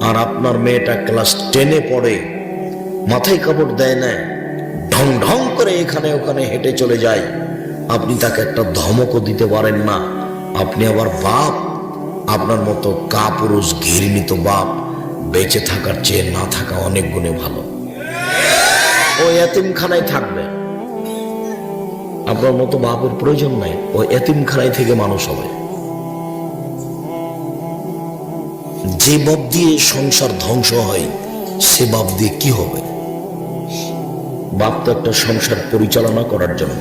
আর আপনার মেয়েটা ক্লাস 10-এ পড়ে, মাথায় কাপড় দেয় না, ঢং ঢং করে এখানে ওখানে হেঁটে চলে যায়, আপনি তাকে একটা ধমকও দিতে পারেন না। আপনি আবার বাপ, আপনার মতো কাপুরুষ ঘৃণিত বাপ বেঁচে থাকার চেয়ে না থাকা অনেক গুণে ভালো। ও এতিমখানায় থাকবে, আপনার মতো বাপের প্রয়োজন নাই, ও এতিমখানায় থেকে মানুষ হবে। যে বাপ দিয়ে সংসার ধ্বংস হয় সে বাপ দিয়ে কি হবে? বাপ তো একটা সংসার পরিচালনা করার জন্য।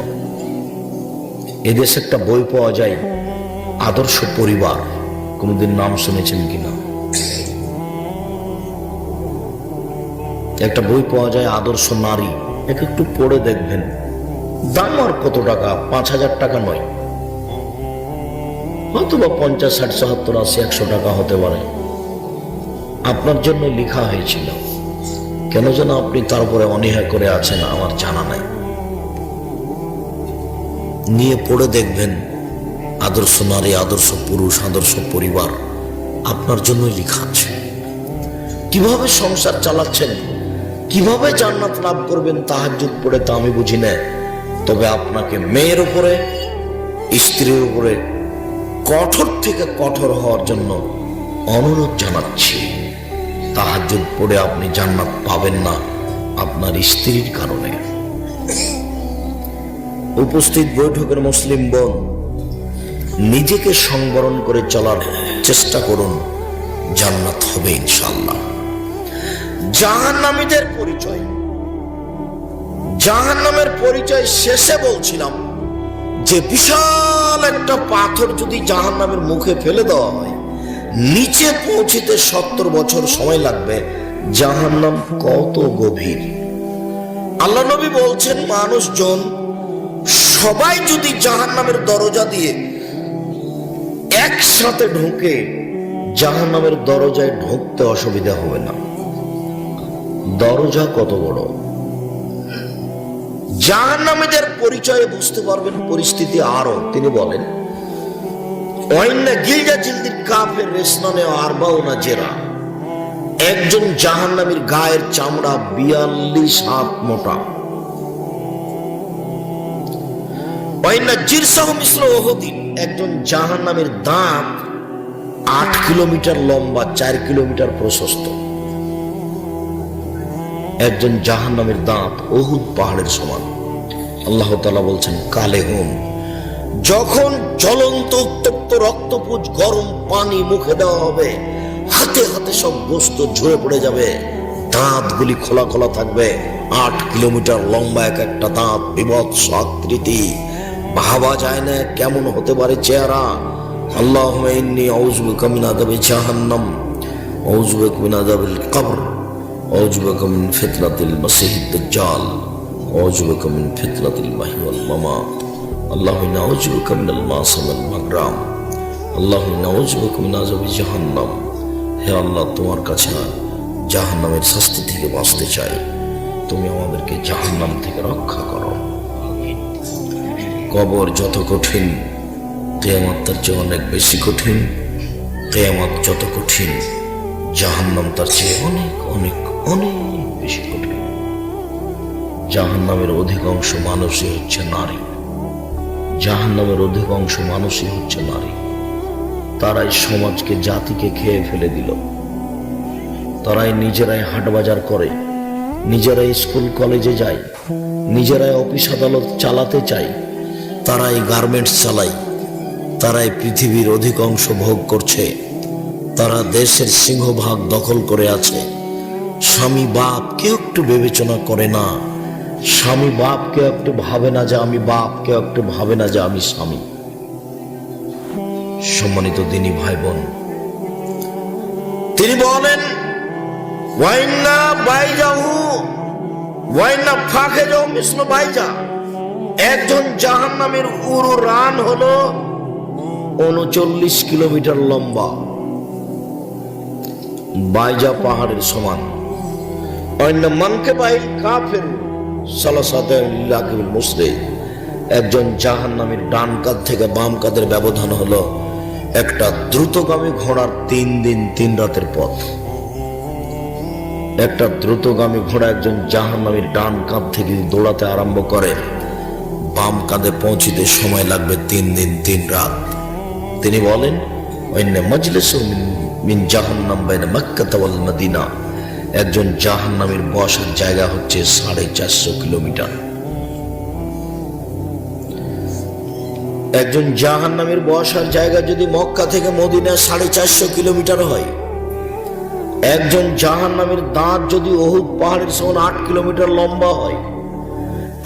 এদেশে একটা বই পাওয়া যায়, আদর্শ পরিবার, কোনদিন নাম শুনেছেন কিনা? একটা বই পাওয়া যায়, আদর্শ নারী, একটু পড়ে দেখবেন। দাম আর কত টাকা, 5,000 টাকা নয়, হয়তো বা 50, 60, 70, 80, 100 টাকা হতে পারে। আপনার জন্য লেখা হয়েছিল, কেন যেন আপনি তার উপরে অনীহা করে আছেন আমার জানা নাই। নিয়ে পড়ে দেখবেন, আদর্শ নারী, আদর্শ পুরুষ, আদর্শ পরিবার আপনার জন্যই লেখা আছে। কিভাবে সংসার চালাচ্ছেন, কিভাবে জান্নাত লাভ করবেন তাহাজ্জুদ পড়ে তা আমি বুঝি না। তবে আপনাকে মেয়ের উপরে, স্ত্রীর উপরে কঠোর থেকে কঠোর হওয়ার জন্য অনুরোধ জানাচ্ছি। তাহাজ্জুদ পড়ে আপনি জান্নাত পাবেন না আপনার স্ত্রীর কারণে। উপস্থিত বৈঠকের মুসলিম বোন, নিজেকে সংবরণ করে চলার চেষ্টা করুন, জান্নাত হবে ইনশাআল্লাহ। জাহান্নামীদের পরিচয়, জাহান্নামের পরিচয় শেষে বলছিলাম যে বিশাল একটা পাথর যদি জাহান্নামের মুখে ফেলে দেওয়া হয়, নিচে পৌঁছিতে 70 বছর সময় লাগবে। জাহান্নাম কত গভীর! আল্লাহ নবী বলছেন, মানুষজন সবাই যদি জাহান্নামের দরজা দিয়ে একসাথে ঢুকে, জাহান্নামের দরজায় ঢুকতে অসুবিধা হবে না। দরজা কত বড়! জাহান্নামীদের পরিচয়ে বুঝতে পারবেন পরিস্থিতি আরো। তিনি বলেন, একজন জাহান্নামীর গায়ের চামড়া 42 হাত মোটা। একজন জাহান্নামীর দাঁত 8 কিলোমিটার লম্বা, 4 কিলোমিটার প্রশস্ত। একজন জাহান্নামীর দাঁত উহুদ পাহাড়ের সমান। আল্লাহ তাআলা বলছেন, কালেহুম, যখন জ্বলন্ত উত্তপ্ত রক্তপুঞ্জ গরম পানি মুখে দেওয়া হবে, হাতে হাতে সব গোস্ত ঝরে পড়ে যাবে, দাঁতগুলি খোলা খোলা থাকবে, 8 কিলোমিটার লম্বা এক একটা দাঁত, বিভৎস আকৃতি, ভাবা যায় না কেমন হতে পারে চেহারা। আল্লাহুম্মা ইন্নী আউযু বিকা মিন আযাবি জাহান্নাম, আউযু বিকা মিন আযাবিল কবর, আউযু বিকা মিন ফিতনাতিল মাসীহিদ দাজ্জাল, আউযু বিকা মিন ফিতনাতিল মাহইয়া ওয়াল মামাত, আল্লাহুম্মা ইন্নী আউযু বিকা মিনাল মাসি ওয়াল মাগরাম, আল্লাহুম্মা ইন্নী আউযু বিকা মিন আযাবি জাহান্নাম। হে আল্লাহ, তোমার কাছে জাহান্নামের শাস্তি থেকে বাঁচতে চাই, তুমি আমাদেরকে জাহান্নাম থেকে রক্ষা করো। কবর যত কঠিন, কিয়ামত তার চেয়ে অনেক বেশি কঠিন। কিয়ামত যত কঠিন, জাহান্নাম তার চেয়ে অনেক অনেক অনেক বেশি কঠিন। জাহান্নামের অধিকাংশ মানুষই হচ্ছে নারী, জাহান্নামের অধিকাংশ মানুষই হচ্ছে নারী। তারাই সমাজকে, জাতিকে খেয়ে ফেলে দিল। তারাই নিজেরাই হাট বাজার করে, নিজেরাই স্কুল কলেজে যায়, নিজেরাই অফিস আদালত চালাতে চায়, তারাই গার্মেন্টস চালায়, তারাই পৃথিবীর অধিকাংশ ভোগ করছে, তারা দেশের সিংহভাগ দখল করে আছে। স্বামী বাপ কেউ একটু বিবেচনা করে না, স্বামী বাপ কেউ একটু ভাবে না যে আমি বাপ, কেউ একটু ভাবে না যে আমি স্বামী। সম্মানিত দিনী ভাই বোন, তিনি বলেন, ওয়াইন্না বাইজাহু ওয়াইন্না ফাখেজাহু মিসলু বাইজা। একজন জাহান্নামের উরু রান হলো 39 কিলোমিটার লম্বা, বাইজা পাহাড়ের সমান। ওয়াইন্না মানকিবাইল কাফির সালাসাতান লিল্লাহিল মুসলিম। একজন জাহান্নামের ডান কাঁধ থেকে বাম কাঁধের ব্যবধান হলো একটা দ্রুতগামী ঘোড়ার 3 দিন 3 রাতের পথ। একটা দ্রুতগামী ঘোড়া একজন জাহান্নামীর ডান কাঁধ থেকে দৌড়াতে আরম্ভ করে, বাম কাঁধে পৌঁছিতে সময় লাগবে 3 দিন 3 রাত। তিনি বলেন, মিন জাহান্নাম বাইনা মক্কা ওয়াল মদিনা, একজন জাহান্নামীর বসার জায়গা হচ্ছে 450 কিলোমিটার। একজন জাহান্নামীর বসার জায়গা যদি মক্কা থেকে মদিনা 450 কিলোমিটার হয়, একজন জাহান্নামীর দাঁত যদি উহুদ পাহাড়ের সমান 8 কিলোমিটার লম্বা হয়,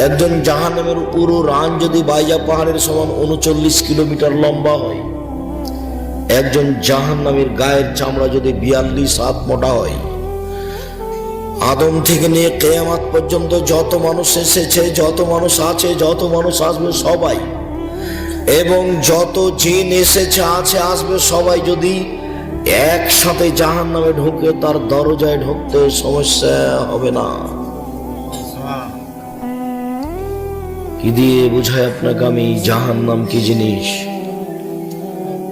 একজন জাহান্নামের পুরো রান যদি বাইজা পাহাড়ের সমান 39 কিলোমিটার লম্বা হয়, একজন জাহান্নামীর গায়ের চামড়া যদি 42 হাত মোটা হয়, আদম থেকে নিয়ে কিয়ামত পর্যন্ত যত মানুষ এসেছে, যত মানুষ আছে, যত মানুষ আসবে সবাই, এবং যত জিন এসেছে আছে আসবে সবাই যদি একসাথে জাহান্নামে ঢুকে, তার দরজায় ঢুকতে সমস্যা হবে না। কি দিয়ে বুঝায় আপনাকে আমি জাহান্নাম কি জিনিস?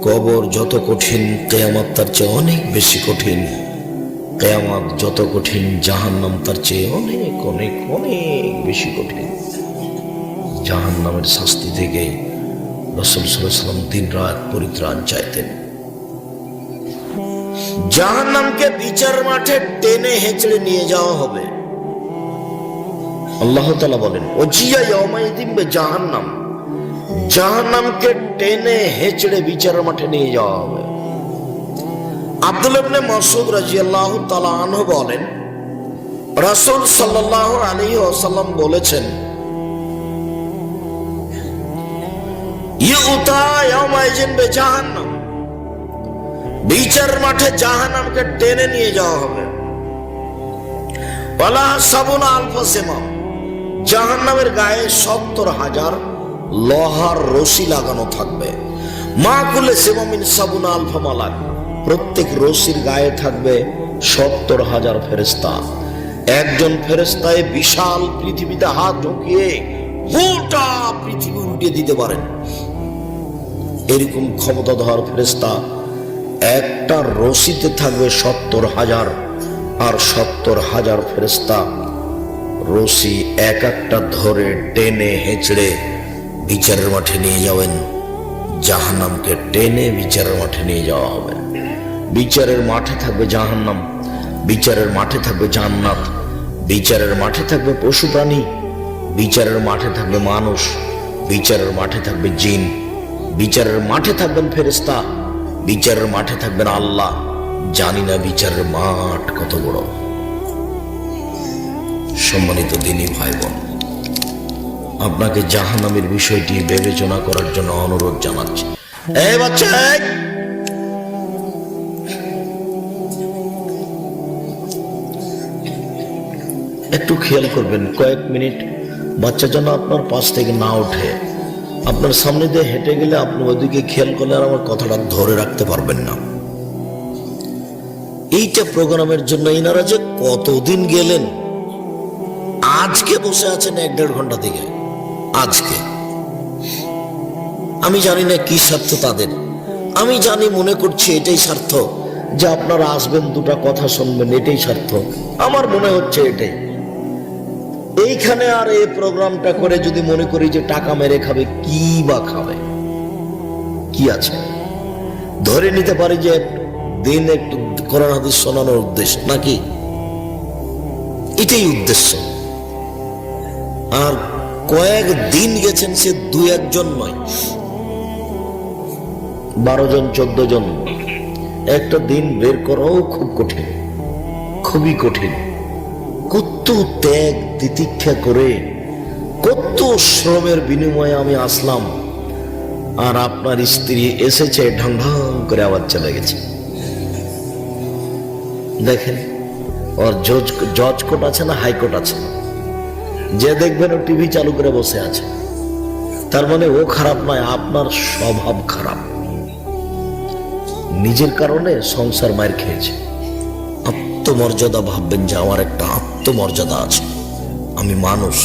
কবর যত কঠিন, কিয়ামত তার চেয়ে অনেক বেশি কঠিন। কিয়ামত যত কঠিন, জাহান্নাম তার চেয়ে অনেক অনেক অনেক বেশি কঠিন। জাহান্নামের শাস্তি থেকে রাসূল সাল্লাল্লাহু আলাইহি ওয়াসাল্লাম 3 রাত পরিত্রাণ চাইতেন। জাহান্নামকে বিচার মাঠে টেনে হেঁচড়ে নিয়ে যাওয়া হবে। আল্লাহ তাআলা বলেন, ওজিয়া ইয়াউমাইযিন বিজাহান্নাম, জাহান্নামকে টেনে হেঁচড়ে বিচার মাঠে নিয়ে যাওয়া হবে। আব্দুল্লাহ ইবনে মাসউদ রাদিয়াল্লাহু তাআলা আনহু বলেন, রাসূল সাল্লাল্লাহু আলাইহি ওয়াসাল্লাম বলেছেন, ইউতা ইয়াউমাইযিন বিজাহান্নাম, বিচার মাঠে জাহান্নামকে টেনে নিয়ে যাওয়া হবে। ওয়ালা 70,000 সিমাম, জাহান্নামের গায়ে 70,000 লোহার রশি লাগানো থাকবে। মা কুল্লি সিমামিন 70,000 মালাক, প্রত্যেক রশির গায়ে থাকবে 70,000 ফেরেশতা। একজন ফেরেশতায় বিশাল পৃথিবীতে হাত ঢুকিয়ে গোটা পৃথিবী উল্টে দিতে পারেন। এরকম ক্ষমতাধর ফেরেশতা একটা রশিতে থাকবে 70,000, আর 70,000 ফেরেশতা রশি এক একটা ধরে টেনে হেঁচড়ে বিচারের মাঠে নিয়ে যাবেন। জাহান্নামকে টেনে বিচারের মাঠে নিয়ে যাওয়া হবে। বিচারের মাঠে থাকবে জাহান্নাম, বিচারের মাঠে থাকবে জান্নাত, বিচারের মাঠে থাকবে পশু প্রাণী, বিচারের মাঠে থাকবে মানুষ, বিচারের মাঠে থাকবে জিন, বিচারের মাঠে থাকবেন ফেরেশতা, বিচারের মাঠে থাকবেন আল্লাহ। জানি না বিচারের মাঠ কত বড়। সম্মানিত দিনী ভাই বোন, আপনাকে জাহান্নামের বিষয়টি বিবেচনা করার জন্য অনুরোধ জানাচ্ছি। এই বাচ্চা, একটু খেয়াল করবেন, কয়েক মিনিট বাচ্চা যেন আপনার পাশ থেকে না ওঠে। আপনার সামনে দিয়ে হেঁটে গেলে আপনি ওইদিকে খেয়াল করলে আর আমার কথাটা ধরে রাখতে পারবেন না। এইটা প্রোগ্রামের জন্য এনারা যে কতদিন গেলেন, আজকে বসে আছেন 1-1.5 ঘন্টা থেকে। আজকে আমি জানি না কি স্বার্থ তাদের, আমি জানি মনে করছি এটাই স্বার্থ যে আপনারা আসবেন, 2টা কথা শুনবেন, এটাই স্বার্থ। আমার মনে হচ্ছে এটাই। এইখানে আর এই প্রোগ্রামটা করে যদি মনে করি যে টাকা মেরে খাবে, কি বা খাবে, কি আছে? ধরে নিতে পারি যে দিন একটু কোরআন হাদিস শোনানোর উদ্দেশ্য, নাকি এটাই উদ্দেশ্য। আর কয়েক দিন গেছেন, সে 2-1 জন নয়, 12 জন 14 জন। একটা দিন বের করাও খুব কঠিন, খুবই কঠিন। কত ত্যাগ তিতিক্ষা করে, কত শ্রমের বিনিময়ে আমি আসলাম, আর আপনার স্ত্রী এসেছে ঢং ঢং করে আবার চলে গেছে। দেখেন, ওর জজ কোর্ট আছে না হাইকোর্ট আছে, যে দেখবেন ও টিভি চালু করে বসে আছে। তার মানে ও খারাপ নয়, আপনার স্বভাব খারাপ। নিজের কারণে সংসার মায়ের খেয়েছে। আত্মমর্যাদা ভাববেন যে আমার একটা আত্মমর্যাদা আছে, আমি মানুষ,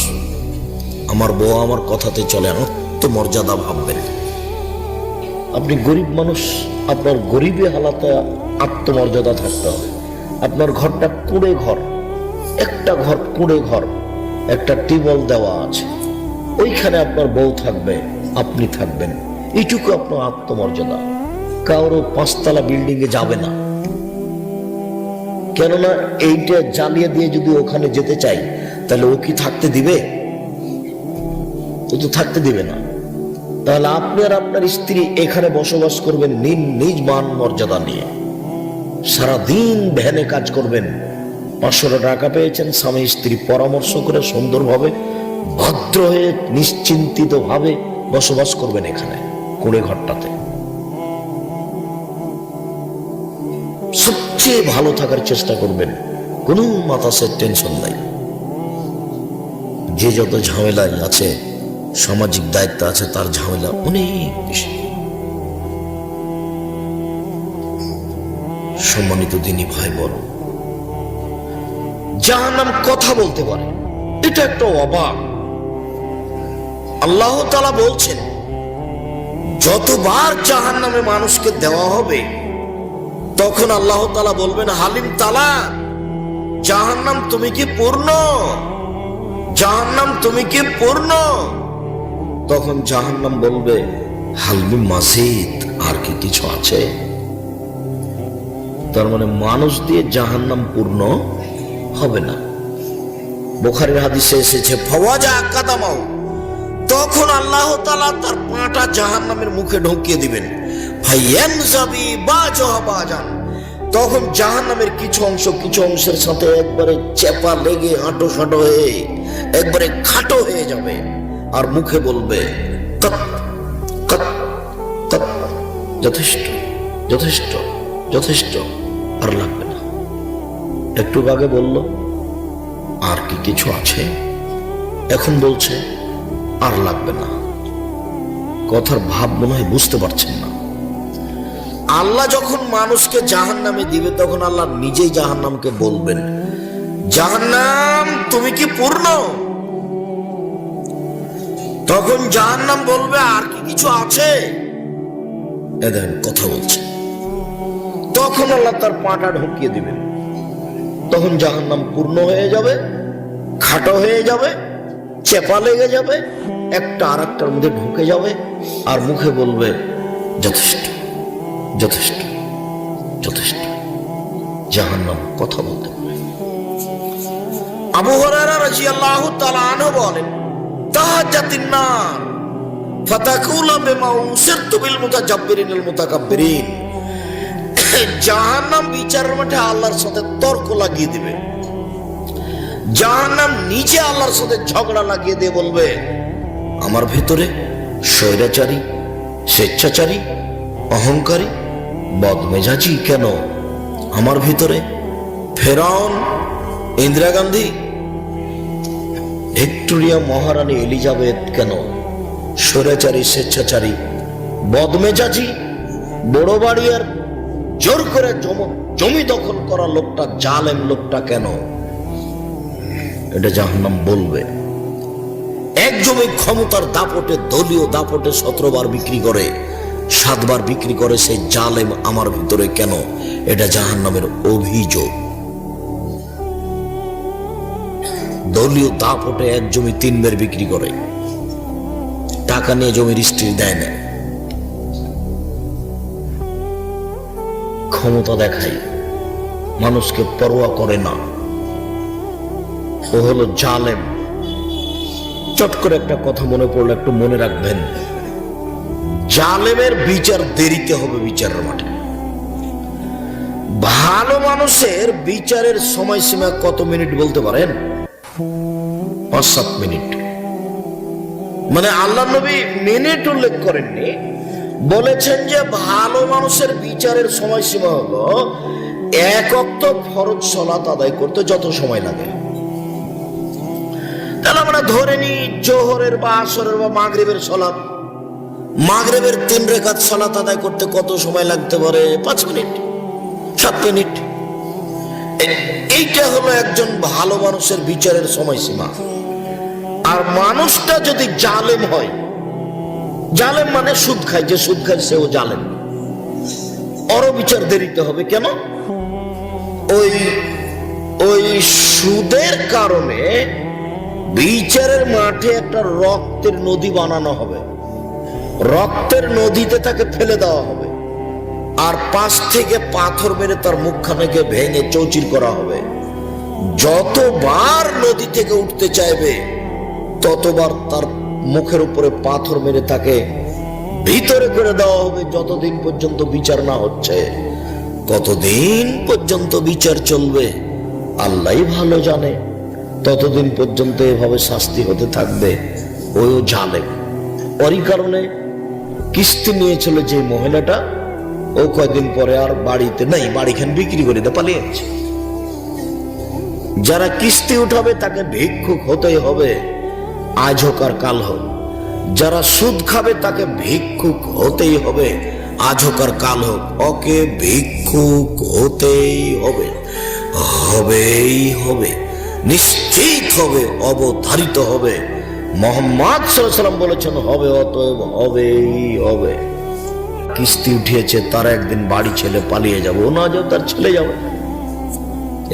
আমার বউ আমার কথাতে চলে, আত্মমর্যাদা ভাববেন। আপনি গরিব মানুষ, আপনার গরিবী হালাতে আত্মমর্যাদা থাকতে হবে। আপনার ঘরটা কুঁড়ে ঘর, একটা ঘর কুঁড়ে ঘর, একটা টিউবওয়েল দেওয়া আছে, ওইখানে আপনার বউ থাকবে, আপনি থাকবেন, এইটুকু আপনার আত্মমর্যাদা। কারো 5 তলা বিল্ডিং এ যাবে না, কেননা এইটা জ্বালিয়ে দিয়ে যদি ওখানে যেতে চাই তাহলে ও কি থাকতে দিবে? ও তো থাকতে দিবে না। তাহলে আপনি আর আপনার স্ত্রী এখানে বসবাস করবেন নিজ মান মর্যাদা নিয়ে, সারাদিন ভ্যানে কাজ করবেন, 500 টাকা পেয়েছেন, স্বামী স্ত্রী পরামর্শ করে সুন্দরভাবে ভদ্র হয়ে নিশ্চিন্তিত ভাবে বসবাস করবেন এখানে কুঁড়ে ঘরটাতে। সবচেয়ে ভালো থাকার চেষ্টা করবেন, কোনো মাথাসের টেনশন নাই। যে যত ঝামেলায় আছে, সামাজিক দায়িত্ব আছে, তার ঝামেলা অনেক বেশি। সম্মানিত দিনী ভাই বোন, জাহান্নাম কথা বলতে পারে, এটা একটা অবাক। আল্লাহ তাআলা বলছেন, যতবার জাহান্নামে মানুষকে দেওয়া হবে তখন আল্লাহ তাআলা বলবেন, হালিম তালা, জাহান্নাম তুমি কি পূর্ণ? জাহান্নাম তুমি কি পূর্ণ? তখন জাহান্নাম বলবে, হালমি মাজিদ, আর কি কিছু আছে? তার মানে মানুষ দিয়ে জাহান্নাম পূর্ণ হবে না। বুখারীর হাদিসে এসেছে, ফাওয়াজা কাদামাও, তখন আল্লাহ তাআলা তার পাটা জাহান্নামের মুখে ঢুকিয়ে দিবেন। ফায়ানজাবি বাজহা বাজান, তখন জাহান্নামের কিছু অংশের সাথে একবারে চেপা লেগে হাঁটো সাঁটো হয়ে একবারে খাটো হয়ে যাবে, আর মুখে বলবে, কত কত কত, যথেষ্ট যথেষ্ট যথেষ্ট, আর লাগবে না। একটু আগে বলল, আর কি কিছু আছে? এখন বলছে, আর লাগবে না। কথার ভাব মনে হয় বুঝতে পারছেন না। আল্লাহ যখন মানুষকে জাহান্নামে দিবে, তখন আল্লাহ নিজেই জাহান্নামকে বলবেন, জাহান্নাম তুমি কি পূর্ণ? তখন জাহান্নাম বলবে, আর কি কিছু আছে? এদের কথা বলছে। তখন আল্লাহ তার পাটা ঢুকিয়ে দিবেন, তখন জাহান্নাম পূর্ণ হয়ে যাবে, খাটো হয়ে যাবে, চেপা লেগে যাবে, একটা আর একটার মধ্যে ঢুকে যাবে, আর মুখে বলবে, যথেষ্ট যথেষ্ট যথেষ্ট। জাহান্নাম কথা বলতে পারে। আবু হুরায়রা রাদিয়াল্লাহু তাআলা আনহু বলেন, তাহাজ্জাতিন নার ফাতাকুলা বিমা উসিরতু বিল মুতাজাব্বিরিনিল মুতাকাব্বিরিন, জাহান্নাম বিচারের মাঠে আল্লাহর সাথে তর্ক লাগিয়ে দিবে। জাহান্নাম নিজে আল্লাহর সাথে ঝগড়া লাগিয়ে দিয়ে বলবে, আমার ভেতরে স্বৈরাচারী, স্বেচ্ছাচারী, অহংকারী, বদমেজাজি কেন? আমার ভিতরে ফেরাউন, ইন্দিরা গান্ধী, ভিক্টোরিয়া মহারানী এলিজাবেথ কেন? স্বৈরাচারী, স্বেচ্ছাচারী, বদমেজাজি, বড় বাড়ি আর জোর করে জমি দখল করা লোকটা, জালেম লোকটা কেন? এটা জাহান্নাম বলবে। এক জমি ক্ষমতার দাপটে, দলীয় দাপটে 17 বার বিক্রি করে, 7 বার বিক্রি করে সেই জালেম আমার ভিতরে কেন? এটা জাহান্নামের অভিযোগ। দলীয় দাপটে এক জমি 3 বার বিক্রি করে, টাকা নিয়ে জমির রেজিস্ট্রি দেয় না, ক্ষমতা দেখায়, মানুষকে পরোয়া করে না, ও হলো জালেম। চট করে একটা কথা মনে পড়লো, একটু মনে রাখবেন, জালেমের বিচার দেরিতে হবে বিচারের মাঠে। ভালো মানুষের বিচারের সময়সীমা কত মিনিট বলতে পারেন? 5-7 মিনিট। মানে আল্লাহ নবী মিনিট উল্লেখ করেননি, বলেছেন যে ভালো মানুষের বিচারের সময়সীমা হলো 1 ওয়াক্ত ফরজ সালাত আদায় করতে যত সময় লাগে। তাহলে আমরা ধরে নিই, জোহরের বা আসরের বা মাগরিবের সালাত, মাগরিবের 3 রাকাত সালাত আদায় করতে কত সময় লাগতে পারে? 5 মিনিট, 7 মিনিট। এইটা হলো একজন ভালো মানুষের বিচারের সময়সীমা। আর মানুষটা যদি জালেম হয়, জালেম মানে সুদ খায়, যে সুদ খায় সেও জালেম। আরো বিচার দেরিতে হবে। কেন? ওই ওই সুদের কারণে বিচারের মাঠে একটা রক্তের নদী বানানো হবে, রক্তের নদীতে তাকে ফেলে দেওয়া হবে, আর পাশ থেকে পাথর মেরে তার মুখখানাকে ভেঙে চৌচির করা হবে। যতবার নদী থেকে উঠতে চাইবে ততবার তার মুখের উপরে পাথর মেরে তাকে ভিতরে করে দেওয়া হবে, যতদিন পর্যন্ত বিচার না হচ্ছে। কতদিন পর্যন্ত বিচার চলবে আল্লাহই ভালো জানে। ততদিন পর্যন্ত এভাবে শাস্তি হতে থাকবে। ওইও জালেম। ওরই কারণে কিস্তি নিয়েছিল যে মহিলাটা, ও কয়েকদিন পরে আর বাড়িতে নেই, বাড়িখান বিক্রি করে দিয়ে পালিয়েছে। যারা কিস্তি উঠাবে তাকে ভিক্ষুক হতেই হবে, আজ হোক আর কাল হোক। যারা সুদ খাবে তাকে ভিক্ষুক হতেই হবে, আজ হোক আর কাল হোক। ওকে ভিক্ষুক হতেই হবে, হবেই হবে, নিশ্চিত হবে, অবধারিত হবে। মুহাম্মদ সাল্লাল্লাহু আলাইহি ওয়াসাল্লাম বলেছেন হবে, অতএব হবেই হবে। কিস্তি উঠিয়েছে, তারা একদিন বাড়ি ছেড়ে পালিয়ে যাবে, ও না যাবে তার ছেলে যাবে।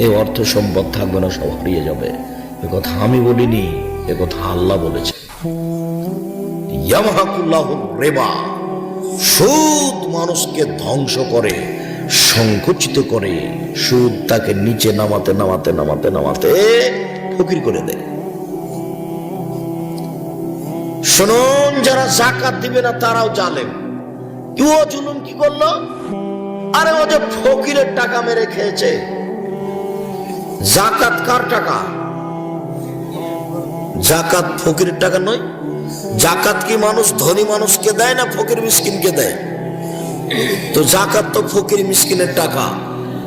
এই অর্থ সম্পদ থাকবে না, সব হারিয়ে যাবে। এ কথা আমি বলিনি, এ কথা আল্লাহ বলেছে। ইয়ামহাকুল্লাহু রিবা, সুদ মানুষকে ধ্বংস করে, সংকুচিত করে। সুদ তাকে নিচে নামাতে নামাতে নামাতে নামাতে ফকির করে দেয়। শুনুন, যারা যাকাত দিবে না তারাও জালেম। কি ও জুলুম কি করলো? আরে ও যে ফকিরের টাকা মেরে খেয়েছে। যাকাত কার টাকা? যাকাত ফকিরের টাকা নয়। যাকাত কি মানুষ ধনী মানুষকে দেয় না ফকির মিসকিনকে দেয়? তো যাকাত তো ফকির মিসকিনের টাকা।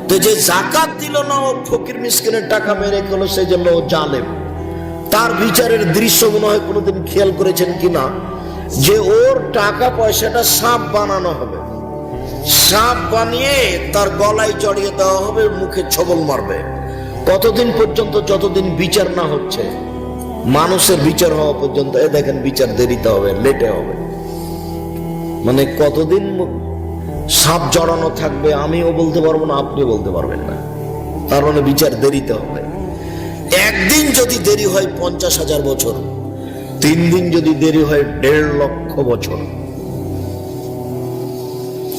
তো যে যাকাত দিল না, ও ফকির মিসকিনের টাকা মেরে খেলো, সেই জন্য ও জালেম। তার বিচারের দৃশ্য মনে হয় কোনোদিন খেয়াল করেছেন কিনা, যে ওর টাকা পয়সাটা সাপ বানানো হবে, সাপ বানিয়ে তার গলায় জড়িয়ে দেওয়া হবে, মুখে ছবল মারবে। কতদিন পর্যন্ত? যতদিন বিচার না হচ্ছে, মানুষের বিচার হওয়া পর্যন্ত। এ দেখেন, বিচার দেরিতে হবে, লেটে হবে। মানে কতদিন সাপ জড়ানো থাকবে আমিও বলতে পারবো না, আপনি বলতে পারবেন না। তার মানে বিচার দেরিতে হবে। একদিন যদি দেরি হয় 50,000 বছর, 3 দিন যদি দেরি হয় 1.5 লক্ষ বছর।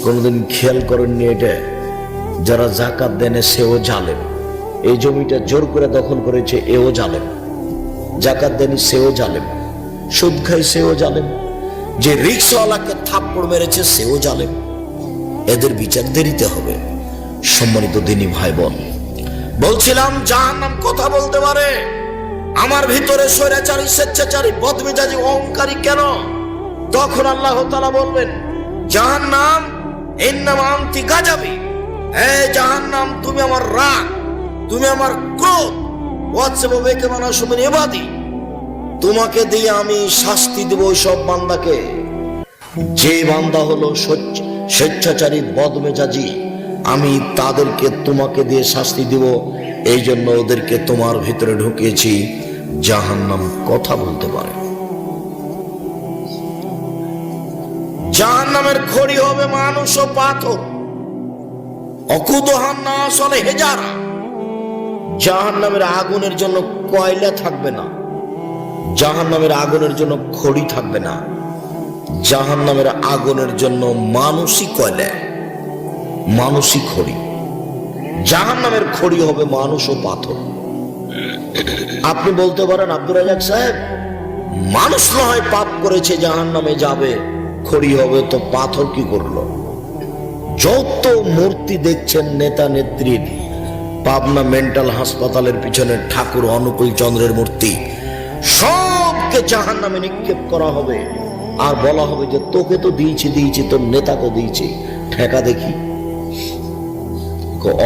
কোনদিন খেয়াল করেননি এটা? যারা যাকাত দেনে সেও জালেম। এই জমিটা জোর করে দখল করেছে, এও জালেম। যাকাত দেনি সেও জালেম। সুদ খাই সেও জালেম। যে রিক্সাওয়ালাকে থাপ্পড় মেরেছে সেও জালেম। এদের বিচার দেরিতে হবে। সম্মানিত দিনী ভাই বোন, বলছিলাম জাহান্নাম কথা বলতে পারে। আমার ভিতরে স্বৈরাচারী, স্বেচ্ছাচারী, বদমেজাজি, অহংকারী কেন? তখন আল্লাহ তাআলা বলবেন, জাহান্নাম ইন্নামা আনতি গাজাবি, হে জাহান্নাম তুমি আমার রাগ, তুমি আমার ক্রোধ, ওয়াসবাবে কেমানা সুমিন ইবাদি, তোমাকে দিয়ে আমি শাস্তি দেব ওই সব বান্দাকে যে বান্দা হলো স্বেচ্ছাচারী, বদমেজাজি। আমি তাদেরকে তোমাকে দিয়ে শাস্তি দিব, এই জন্য ওদেরকে তোমার ভিতরে ঢুকিয়েছি। জাহান্নাম কথা বলতে পারে। জাহান্নামের খড়ি হবে মানুষ ও পাথর। অকুদহান না আসলে হেজারা। জাহান্নামের আগুনের জন্য কয়লা থাকবে না, জাহান্নামের আগুনের জন্য খড়ি থাকবে না। জাহান্নামের আগুনের জন্য মানুষই কয়লা, মানুষই খড়ি। জাহান্নামের খড়ি হবে মানুষ ও পাথর। আপনি বলতে পারেন, আব্দুর রাজ্জাক সাহেব, মানুষ না হয় পাপ করেছে, জাহান্নামে যাবে, খড়ি হবে তো পাথর কি করলো? যত মূর্তি দেখছেন নেতা নেত্রীর, পাবনা মেন্টাল হাসপাতালের পিছনে ঠাকুর অনুকূল চন্দ্রের মূর্তি, সবকে জাহান্নামে নিক্ষেপ করা হবে। আর বলা হবে যে তোকে তো দিয়েছি, তোর নেতাকে দিয়েছি, ঠেকা দেখি।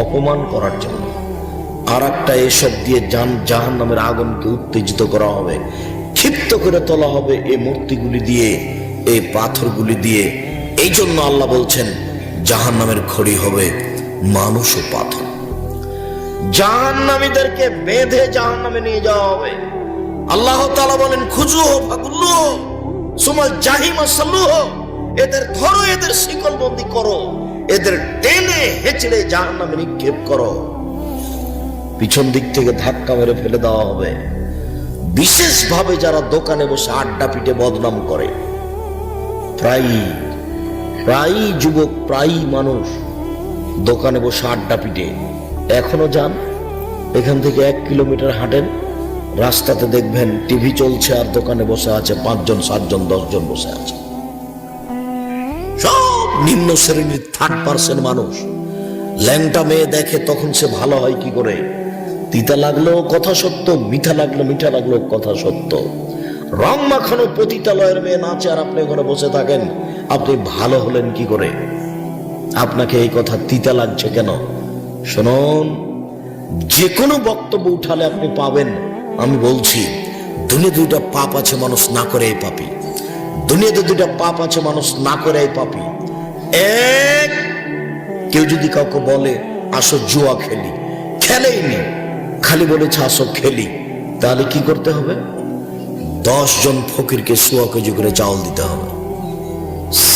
অপমান করার জন্য। আর একটা এসব দিয়ে জাহান্নামের আগুনকে উত্তেজিত করা হবে, ক্ষিপ্ত করে তোলা হবে এই মূর্তিগুলি দিয়ে, এই পাথরগুলি দিয়ে। এই জন্য আল্লাহ বলছেন জাহান্নামের খড়ি হবে মানুষ ও পাথর। জাহান্নামীদেরকে বেঁধে জাহান্নামে নিয়ে যাওয়া হবে। আল্লাহ তাআলা বলেন, খুজুহু ফাকুল্লুহু সুমাল জাহিমা সাল্লুহু, এদের ধরো, এদের শিকলবন্দি করো, এদের টেনে হেঁচড়ে জাহান্নামে নিক্ষেপ করো, পিছন দিক থেকে ধাক্কা মেরে ফেলে দেওয়া হবে। বিশেষভাবে যারা দোকানে বসে আড্ডা পিটে বদনাম করে, প্রায়ই যুবক, প্রায়ই মানুষ দোকানে বসে আড্ডা পিটে। এখনো যান, এখান থেকে 1 কিলোমিটার হাঁটেন, রাস্তাতে দেখবেন টিভি চলছে আর দোকানে বসে আছে 5 জন 7 জন 10 জন বসে আছে। সব নিম্ন শ্রেণীর 3rd-পার্সেন্ট মানুষ। ল্যাংটা মেয়ে দেখে তখন সে ভালো হয় কি করে? তিতা লাগলেও কথা সত্য, মিঠা লাগলেও কথা সত্য। রং মাখানো পতিতালয়ের মেয়ে নাচে আর আপনি ঘরে বসে থাকেন, আপনি ভালো হলেন কি করে? আপনাকে এই কথা তিতা লাগছে কেন? শুনুন, যে কোনো বক্তব্য উঠালে আপনি পাবেন, আমি বলছি দুনিয়াতে 2টা পাপ আছে মানুষ না করে এই পাপী। দুনিয়াতে 2টা পাপ আছে মানুষ না করে এই পাপী। এক, কেউ যদি কাউকে বলে আসো জুয়া খেলি, খেলেইনি, খালি বলেছে আসো খেলি, তাহলে কি করতে হবে? 10 জন ফকিরকে 100 কেজি করে চাউল দিতে হবে,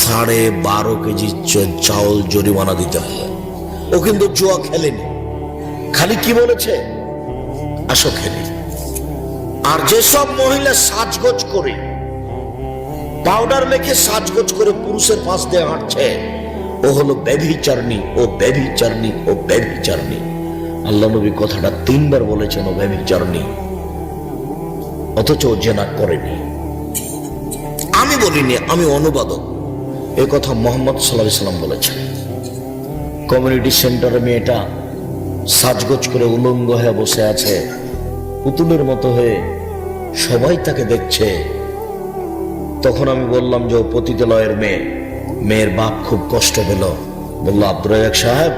12.5 কেজি চাউল জরিমানা দিতে হবে। ও কিন্তু জুয়া খেলেনি, খালি কি বলেছে? আসো খেলি। আর যেসব মহিলা সাজগোজ করে, পাউডার মেখে সাজগোজ করে পুরুষের পাশ দিয়ে হাঁটছে, ও হলো ব্যভিচারিণী, ও ব্যভিচারিণী, ও ব্যভিচারিণী। আল্লাহ নবী কথাটা 3 বার বলেছেন, ও ব্যভিচারিণী, অথচ ও জেনা করেনি। আমি বলিনি, আমি অনুবাদক। এ কথা মুহাম্মদ সাল্লাল্লাহু আলাইহি সাল্লাম বলেছেন। কমিউনিটি সেন্টারে মেয়েটা সাজগোজ করে উলঙ্গ হয়ে বসে আছে, পুতুলের মতো হয়ে, সবাই তাকে দেখছে। তখন আমি বললাম যে ও পতিতালয়ের মেয়ে। মেয়ের বাপ খুব কষ্ট পেল, বলল আব্দুর রাজ্জাক সাহেব,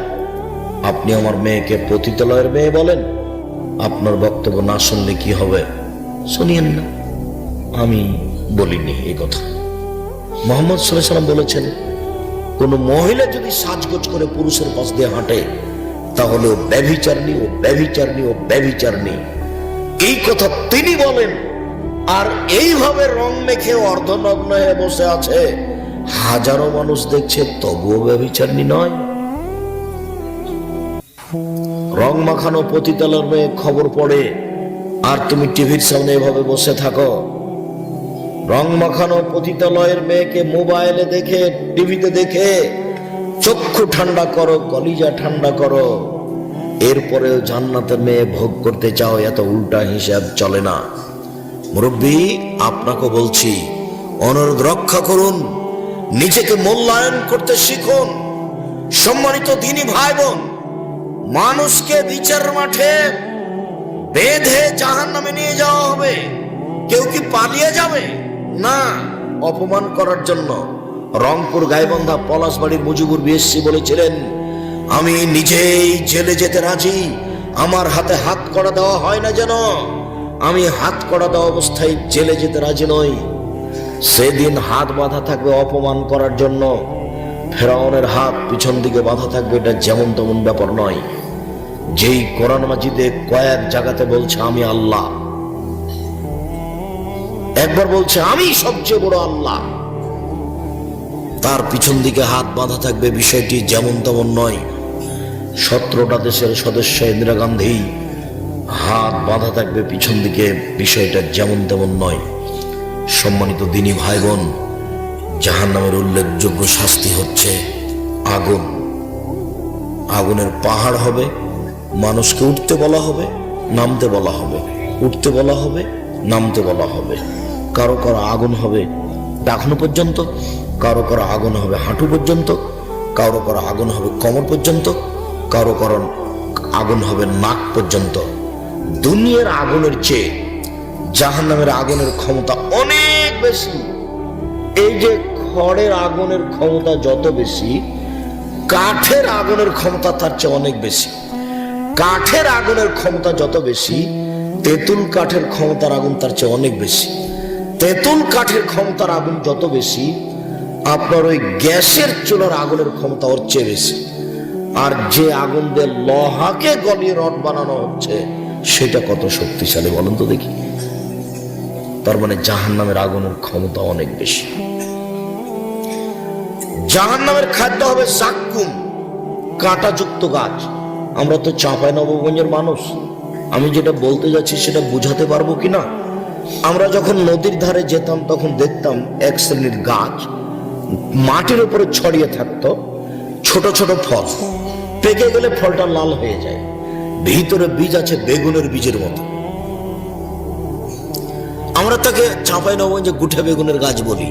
আপনি আমার মেয়েকে পতিতালয়ের মেয়ে বলেন? আপনার বক্তব্য না শুনলে কি হবে? শুনিয়েন না। আমি বলিনি এই কথা। মুহাম্মদ সাল্লাল্লাহু আলাইহি সাল্লাম বলেছেন, কোন মহিলা যদি সাজগোজ করে পুরুষের পাশ দিয়ে হাঁটে, তাহলে ও ব্যভিচারিণী, ও ব্যভিচারিণী, ও ব্যভিচারিণী। এই কথা তিনি বলেন। আর এইভাবে রং মেখে অর্ধনগ্ন হয়ে বসে আছে, হাজারো মানুষ দেখছে, তবুও ব্যভিচারিণী নয়। রং মাখানো পতিতালয়ের মেয়ে খবর পড়ে, আর তুমি টিভির সামনে এভাবে বসে থাকো। রং মাখানো পতিতালয়ের মেয়েকে মোবাইলে দেখে, টিভিতে দেখে চক্ষু ঠান্ডা করো, কলিজা ঠান্ডা করো। এরপরেও জান্নাতের মেয়ে ভোগ করতে চাও, এত উল্টা হিসাব চলে না। মুরব্বী, আপনাকে বলছি, অনুরোধ রক্ষা করুন, নিজেকে মূল্যায়ন করতে শিখুন। সম্মানিত দিনী ভাই বোন, মানুষকে বিচার মাঠে বেঁধে জাহান্নামে নিয়ে যাওয়া হবে। কেউ কি পালিয়ে যাবে? না, অপমান করার জন্য। রংপুর গাইবান্ধা পলাশবাড়ির মুজিবুর বিএসসি বলেছিলেন, আমি নিজেই জেলে যেতে রাজি, আমার হাতে হাত কড়া দেওয়া হয় না যেন। আমি হাত কড়া দেওয়া অবস্থায় জেলে যেতে রাজি নই। সেদিন হাত বাঁধা থাকবে অপমান করার জন্য। ফেরাউনের হাত পিছন দিকে বাঁধা থাকবে, এটা যেমন তেমন ব্যাপার নয়। যেই কোরআন মাজিদে কয়েক জায়গাতে বলছে আমি আল্লাহ, একবার বলছে আমি সবচেয়ে বড় আল্লাহ, তার পিছন দিকে হাত বাঁধা থাকবে, বিষয়টি যেমন তেমন নয়। 17টা দেশের সদস্য ইন্দিরা গান্ধী, হাত বাঁধা থাকবে পিছন দিকে, বিষয়টা যেমন তেমন নয়। সম্মানিত দিনী ভাই বোন, জাহান্নামের উল্লেখযোগ্য শাস্তি হচ্ছে আগুন। আগুনের পাহাড় হবে, মানুষকে উঠতে বলা হবে, নামতে বলা হবে, উঠতে বলা হবে, নামতে বলা হবে। কারো কারো আগুন হবে টাকনো পর্যন্ত, কারো কারো আগুন হবে হাঁটু পর্যন্ত, কারো কারো আগুন হবে কোমর পর্যন্ত, কারো কারো আগুন হবে নাক পর্যন্ত। দুনিয়ার আগুনের চেয়ে জাহান্নামের আগুনের ক্ষমতা অনেক বেশি। এই যে খড়ের আগুনের ক্ষমতা যত বেশি, কাঠের আগুনের ক্ষমতা তার চেয়ে অনেক বেশি। কাঠের আগুনের ক্ষমতা যত বেশি, তেঁতুল কাঠের ক্ষমতার আগুন তার চেয়ে অনেক বেশি। তেঁতুল কাঠের ক্ষমতার আগুন যত বেশি, আপনার ওই গ্যাসের চুলার আগুনের ক্ষমতা ওর চেয়ে বেশি। আর যে আগুন দিয়ে লোহাকে গলিয়ে রড বানানো হচ্ছে, সেটা কত শক্তিশালী বলেন তো দেখি। তার মানে জাহান্নামের আগুনের ক্ষমতা অনেক বেশি। জাহান্নামের খাদ্য হবে জাক্কুম। কাঁটাযুক্ত গাছ। আমরা তো চাঁপাইনবাবগঞ্জের মানুষ, আমি যেটা বলতে যাচ্ছি সেটা বুঝাতে পারবো কিনা। আমরা যখন নদীর ধারে যেতাম তখন দেখতাম এক শ্রেণীর গাছ মাটির উপরে ছড়িয়ে থাকতো, ছোট ছোট ফল, পেকে গেলে ফলটা লাল হয়ে যায়, ভিতরে বীজ আছে বেগুনের বীজের মতো। আমরা তাকে চাঁপাইনবাবগঞ্জে গুঠে বেগুনের গাছ বলি,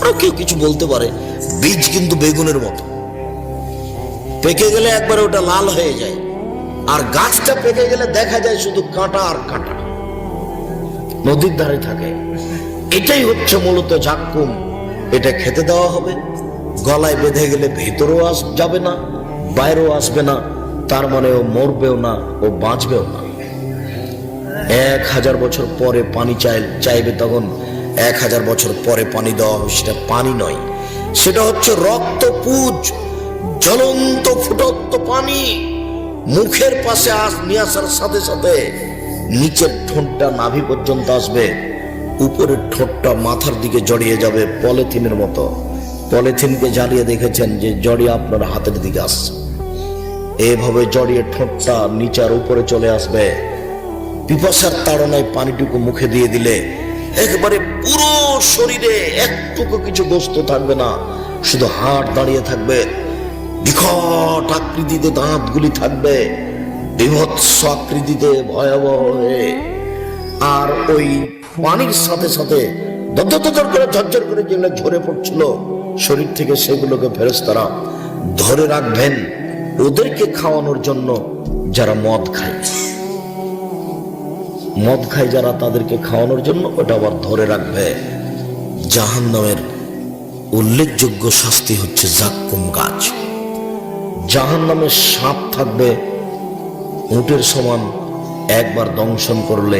আর কেউ কিছু বলতে পারে, বীজ কিন্তু বেগুনের মতো, পেকে গেলে একবারে ওটা লাল হয়ে যায়, আর গাছটা পেকে গেলে দেখা যায় শুধু কাঁটা আর কাঁটা, নদীর ধারে থাকে। এটাই হচ্ছে মূলত জাক্কুম। এটা খেতে দেওয়া হবে, গলায় বেঁধে গেলে ভেতরেও যাবে না, বাইরেও আসবে না, তার মানে ও মরবেও না, ও বাঁচবেও না। 1000 বছর পরে পানি চাইবে, তখন 1000 বছর পরে পানি দেওয়া হবে। সেটা পানি নয়, সেটা হচ্ছে রক্তপুঞ্জ, জ্বলন্ত ফুটন্ত পানি। মুখের পাশে নিয়ে আসার সাথে সাথে নিচের ঠোঁটটা নাভি পর্যন্ত আসবে, উপরের ঠোঁটটা মাথার দিকে জড়িয়ে যাবে পলিথিনের মতো। পলিথিনকে জ্বালিয়ে দেখেছেন যে জড়িয়ে আপনার হাতের দিকে আসছে, এভাবে জড়িয়ে ঠোঁটটা নিচার উপরে চলে আসবে। পিপাসার তাড়নায় পানিটুকু মুখে দিয়ে দিলে একেবারে পুরো শরীরে একটুকু কিছু গোস্ত থাকবে না, শুধু হাড় দাঁড়িয়ে থাকবে, বিকট আকৃতিতে দাঁতগুলি থাকবে, বিভৎস আকৃতিতে ভয়াবহ হয়ে। আর ওই পানির সাথে সাথে দর করে ঝরঝর করে যেগুলো ঝরে পড়ছিল শরীর থেকে, সেগুলোকে ফেরেশতারা ধরে রাখবেন ওদেরকে খাওয়ানোর জন্য। যারা মদ খায় যারা, তাদেরকে খাওয়ানোর জন্য ওটা আবার ধরে রাখবে। জাহান্নামের উল্লেখযোগ্য শাস্তি হচ্ছে জাক্কুম গাছ। জাহান্নামের সাপ থাকবে উটের সমান, একবার দংশন করলে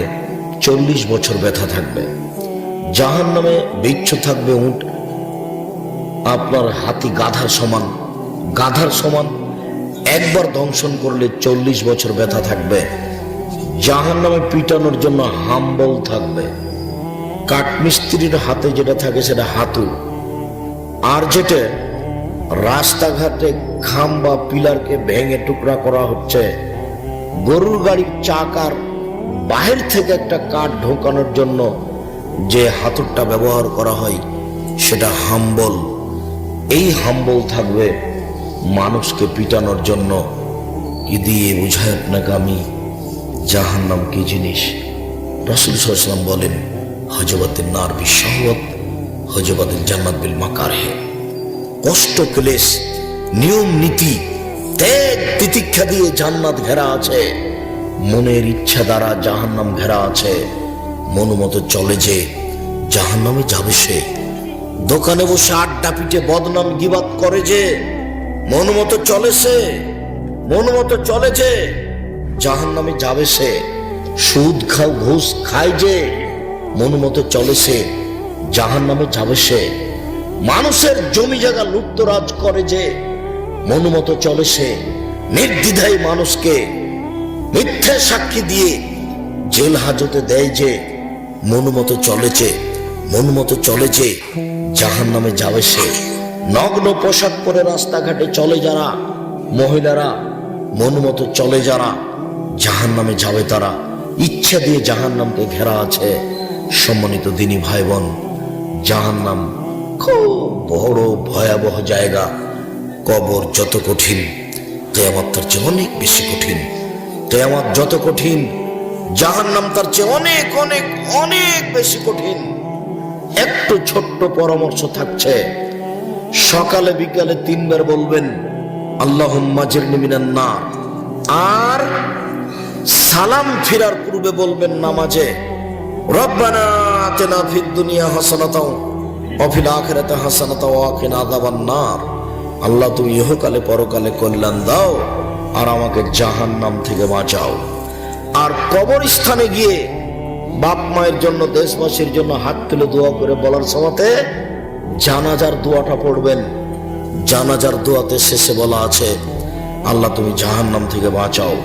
40 বছর ব্যথা থাকবে। জাহান্নামে বিচ্ছু থাকবে উট আপনার হাতি গাধার সমান, একবার দংশন করলে 40 বছর ব্যথা থাকবে। জাহান্নামে পিটানোর জন্য হাম্বল থাকবে, কাঠমিস্ত্রির হাতে যেটা থাকে সেটা হাতুড়, আর যেটা রাস্তাঘাটে খাম বা পিলারকে ভেঙে টুকরা করা হচ্ছে, গরুর গাড়ির চাকার বাহির থেকে একটা কাঠ ঢোকানোর জন্য যে হাতুড়টা ব্যবহার করা হয় সেটা হাম্বল। এই হাম্বল থাকবে মানুষকে পিটানোর জন্য। কি দিয়ে বুঝাই আপনাকে আমি জাহান্নাম কি জিনিস? রাসূল সাল্লাল্লাহু আলাইহি ওয়াসাল্লাম বলেন, হজবাতিন নার বিশাওয়াত, হজবাতিল জান্নাত বিল মাকারিহ। কষ্ট, ক্লেশ, নিয়ম নীতি, ত্যাগ তিতিক্ষা দিয়ে জান্নাত ঘেরা আছে, মনের ইচ্ছা দ্বারা জাহান্নাম ঘেরা আছে। মনোমতো চলে যে জাহান্নামে যাবে সে। দোকানে বসে আড্ডা পিটে বদনাম গিবাত করে যে মনোমতো চলে যে জাহান্নামে যাবে সে। সুদ ঘুষ খায় যে মনোমতো চলে সে জাহান্নামে যাবে সে। মানুষের জমি জায়গা লুটতরাজ করে যে মনোমতো চলে সে। নির্দ্বিধায় মানুষকে মিথ্যা সাক্ষী দিয়ে জেল হাজতে দেয় যে মনোমতো চলে যে জাহান্নামে যাবে সে। নগ্ন পোশাক পরে রাস্তাঘাটে চলে যারা মহিলারা, মনোমতো চলে যারা, জাহান্নামে যাবে তারা। ইচ্ছা দিয়ে জাহান্নামকে ঘেরা আছে। সম্মানিত দিনী ভাই বোন, জাহান্নাম খুব বড় ভয়াবহ জায়গা। কবর যত কঠিন, কিয়ামত তার চেয়ে অনেক বেশি কঠিন। কিয়ামত যত কঠিন, জাহান্নাম তার চেয়ে অনেক অনেক অনেক বেশি কঠিন। একটু ছোট্ট পরামর্শ থাকছে, সকালে বিকালে 3 বার বলবেন আল্লাহুম্মা আজরিনি মিনান নার, আর সালাম ফিরার পূর্বে বলবেন নামাজে রব্বানা আতিনা ফিদ দুনিয়া হাসানাতাও ওয়া ফিল আখিরাতি হাসানাতাও ওয়া কিনা আযাবান নার। আল্লাহ তুমি ইহকালে পরকালে কল্যাণ দাও আর আমাকে জাহান্নাম থেকে বাঁচাও। আর কবরস্থানে গিয়ে বাপ মায়ের জন্য, দেশবাসীর জন্য হাত তুলে দোয়া করে বলার সময়তে জানাজার দোয়াটা পড়বেন। জানাজার দোয়াতে শেষে বলা আছে আল্লাহ তুমি জাহান্নাম থেকে বাঁচাও।